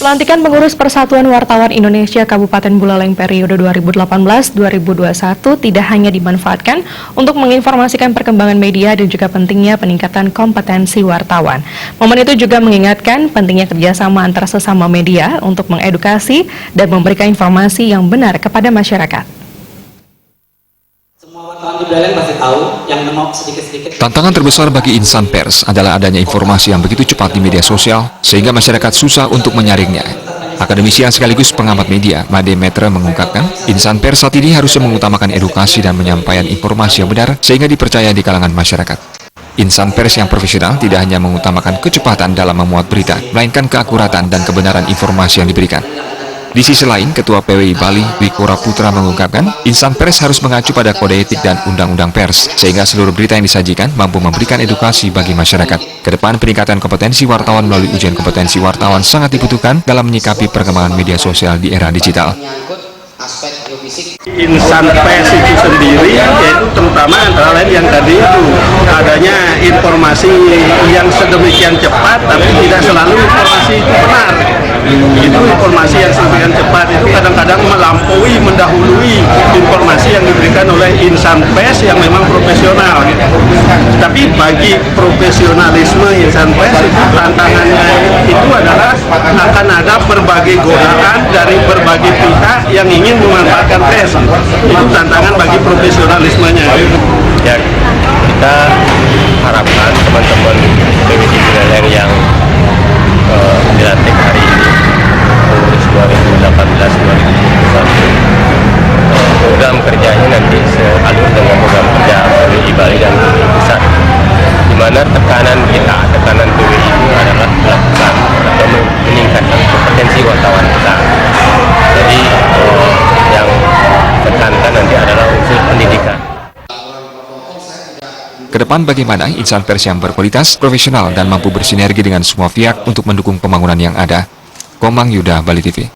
Pelantikan pengurus Persatuan Wartawan Indonesia Kabupaten Buleleng periode 2018-2021 tidak hanya dimanfaatkan untuk menginformasikan perkembangan media dan juga pentingnya peningkatan kompetensi wartawan. Momen itu juga mengingatkan pentingnya kerjasama antar sesama media untuk mengedukasi dan memberikan informasi yang benar kepada masyarakat. Tantangan terbesar bagi insan pers adalah adanya informasi yang begitu cepat di media sosial, sehingga masyarakat susah untuk menyaringnya. Akademisi yang sekaligus pengamat media, Made Metre mengungkapkan, insan pers saat ini harusnya mengutamakan edukasi dan menyampaikan informasi yang benar, sehingga dipercaya di kalangan masyarakat. Insan pers yang profesional tidak hanya mengutamakan kecepatan dalam memuat berita, melainkan keakuratan dan kebenaran informasi yang diberikan. Di sisi lain, Ketua PWI Bali, Wikora Putra mengungkapkan, insan pers harus mengacu pada kode etik dan undang-undang pers, sehingga seluruh berita yang disajikan mampu memberikan edukasi bagi masyarakat. Kedepan, peningkatan kompetensi wartawan melalui ujian kompetensi wartawan sangat dibutuhkan dalam menyikapi perkembangan media sosial di era digital. Insan pers itu sendiri, yaitu terutama antara lain yang tadi itu adanya informasi yang sedemikian cepat, tapi tidak selalu informasi itu benar. Itu informasi yang sedemikian cepat itu kadang-kadang melampaui, mendahului informasi yang diberikan oleh insan pers yang memang profesional. Tapi bagi profesionalisme insan pers itu tantangannya itu adalah akan ada berbagai godaan dari berbagai pihak yang ingin memanfaatkan pers. Itu tantangan bagi profesionalismenya. Ya, kita harapkan teman-teman PWI Buleleng yang dilantik hari ini pengurus 2018-2021 program kerjanya nanti sealur dengan program kerja PWI Bali dan PWI Pusat, di mana tekanan PWI itu adalah melakukan atau meningkatkan kompetensi wartawan kita. Jadi yang tekankan nanti adalah unsur pendidikan. Kedepan bagaimana insan pers yang berkualitas, profesional, dan mampu bersinergi dengan semua pihak untuk mendukung pembangunan yang ada. Komang Yuda, Bali TV.